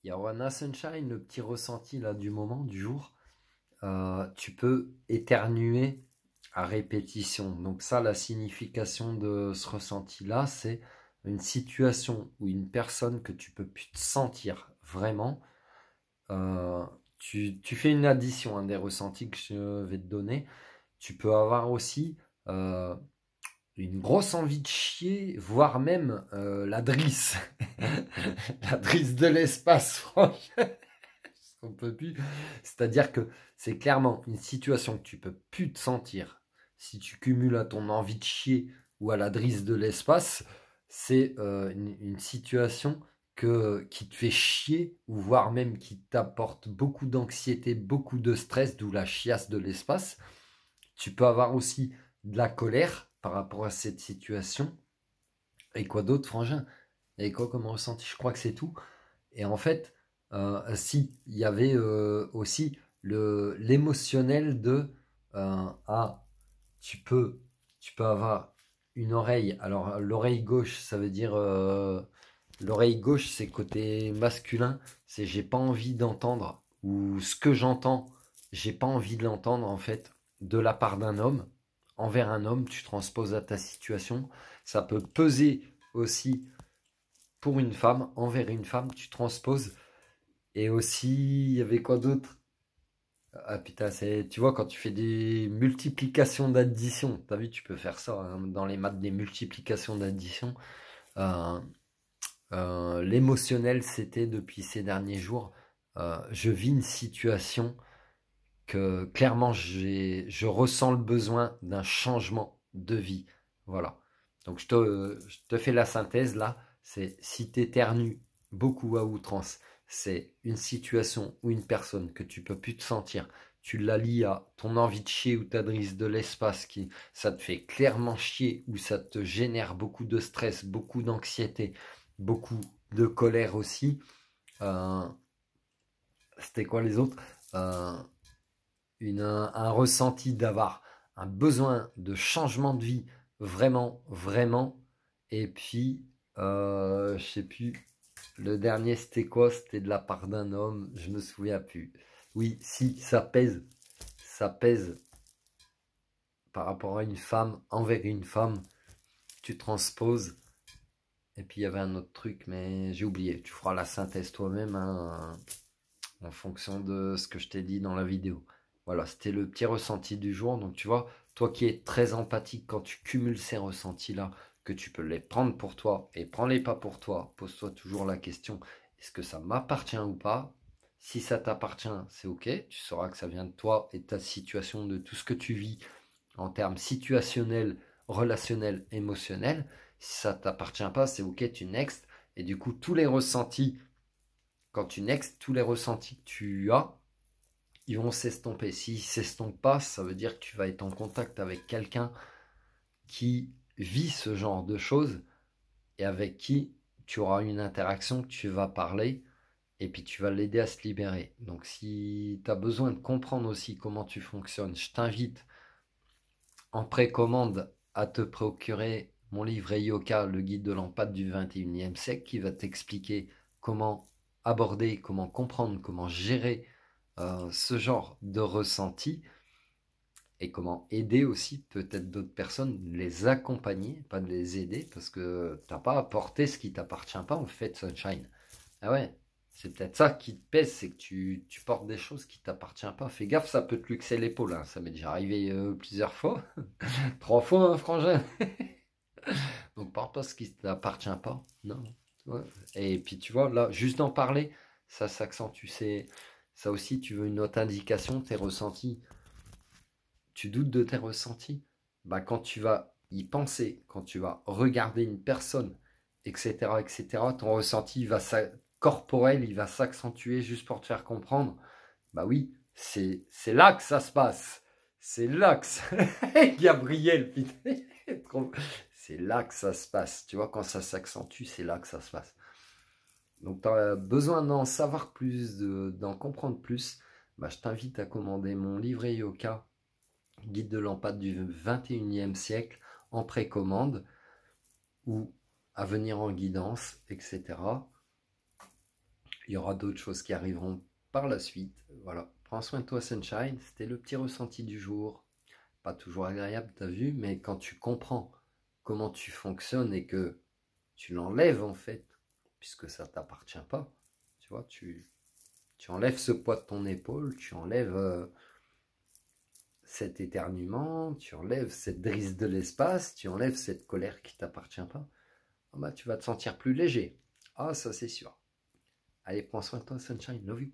Yawana Sunshine, le petit ressenti là du moment, du jour. Tu peux éternuer à répétition. Donc ça, la signification de ce ressenti-là, c'est une situation ou une personne que tu peux plus te sentir vraiment. Tu fais une addition des ressentis que je vais te donner. Tu peux avoir aussi une grosse envie de chier, voire même la drisse. La drisse de l'espace, franchement. On peut plus. C'est-à-dire que c'est clairement une situation que tu peux plus te sentir. Si tu cumules à ton envie de chier ou à la drisse de l'espace, c'est une situation qui te fait chier, ou voire même qui t'apporte beaucoup d'anxiété, beaucoup de stress, d'où la chiasse de l'espace. Tu peux avoir aussi de la colère par rapport à cette situation. Et quoi d'autre, frangin? Et quoi comme ressenti? Je crois que c'est tout. Et en fait, si, il y avait aussi l'émotionnel de ah, tu peux, tu peux avoir une oreille. Alors, l'oreille gauche, ça veut dire l'oreille gauche, c'est côté masculin, c'est j'ai pas envie d'entendre, ou ce que j'entends, j'ai pas envie de l'entendre en fait, de la part d'un homme, envers un homme, tu transposes à ta situation. Ça peut peser aussi pour une femme, envers une femme, tu transposes. Et aussi, il y avait quoi d'autre? Ah putain, tu vois, quand tu fais des multiplications d'addition, t'as vu, tu peux faire ça hein, dans les maths, des multiplications d'addition. Euh, L'émotionnel, c'était depuis ces derniers jours, je vis une situation que clairement, je ressens le besoin d'un changement de vie. Voilà. Donc, je te fais la synthèse là. C'est si tu éternues beaucoup à outrance, c'est une situation ou une personne que tu peux plus te sentir. Tu la lies à ton envie de chier ou ta drisse de l'espace qui, ça te fait clairement chier ou ça te génère beaucoup de stress, beaucoup d'anxiété, beaucoup de colère aussi. C'était quoi les autres? Euh, un ressenti d'avoir un besoin de changement de vie, vraiment, vraiment. Et puis, je sais plus, le dernier c'était quoi? C'était de la part d'un homme, je me souviens plus. Oui, si, ça pèse par rapport à une femme, envers une femme, tu transposes. Et puis il y avait un autre truc, mais j'ai oublié. Tu feras la synthèse toi-même hein, en fonction de ce que je t'ai dit dans la vidéo. Voilà, c'était le petit ressenti du jour. Donc tu vois, toi qui es très empathique, quand tu cumules ces ressentis-là, que tu peux les prendre pour toi et prends-les pas pour toi, pose-toi toujours la question, est-ce que ça m'appartient ou pas? Si ça t'appartient, c'est ok, tu sauras que ça vient de toi et de ta situation, de tout ce que tu vis en termes situationnels, relationnels, émotionnels. Si ça t'appartient pas, c'est ok, tu next. Et du coup, tous les ressentis quand tu next, tous les ressentis que tu as, ils vont s'estomper. S'ils s'estompent pas, ça veut dire que tu vas être en contact avec quelqu'un qui vit ce genre de choses et avec qui tu auras une interaction, que tu vas parler et puis tu vas l'aider à se libérer. Donc si tu as besoin de comprendre aussi comment tu fonctionnes, je t'invite en précommande à te procurer mon livre Yoka, le guide de l'empathe du 21e siècle, qui va t'expliquer comment aborder, comment comprendre, comment gérer ce genre de ressenti et comment aider aussi peut-être d'autres personnes, les accompagner, pas de les aider, parce que t'as pas apporté ce qui t'appartient pas en fait, Sunshine. Ah ouais, c'est peut-être ça qui te pèse, c'est que tu portes des choses qui t'appartiennent pas. Fais gaffe, ça peut te luxer l'épaule, hein. Ça m'est déjà arrivé plusieurs fois. 3 fois, hein, frangin. Donc porte pas ce qui t'appartient pas. Non. Ouais. Et puis tu vois, là, juste d'en parler, ça s'accentue. Ça aussi, tu veux une autre indication, tes ressentis. Tu doutes de tes ressentis. Bah, quand tu vas y penser, quand tu vas regarder une personne, etc., etc., ton ressenti va corporel, il va s'accentuer juste pour te faire comprendre. Bah oui, c'est là que ça se passe. C'est là que ça... Gabriel, putain, c'est là que ça se passe. Tu vois, quand ça s'accentue, c'est là que ça se passe. Donc, tu as besoin d'en savoir plus, d'en comprendre plus. Bah, je t'invite à commander mon livret Yoka, guide de l'empathe du 21e siècle, en précommande ou à venir en guidance, etc. Il y aura d'autres choses qui arriveront par la suite. Voilà, prends soin de toi, Sunshine. C'était le petit ressenti du jour. Pas toujours agréable, t'as vu, mais quand tu comprends comment tu fonctionnes et que tu l'enlèves en fait, puisque ça t'appartient pas, tu vois, tu enlèves ce poids de ton épaule, tu enlèves cet éternuement, tu enlèves cette brise de l'espace, tu enlèves cette colère qui t'appartient pas, ah bah, tu vas te sentir plus léger. Ah, ça c'est sûr. Allez, prends soin de toi, Sunshine. Love you.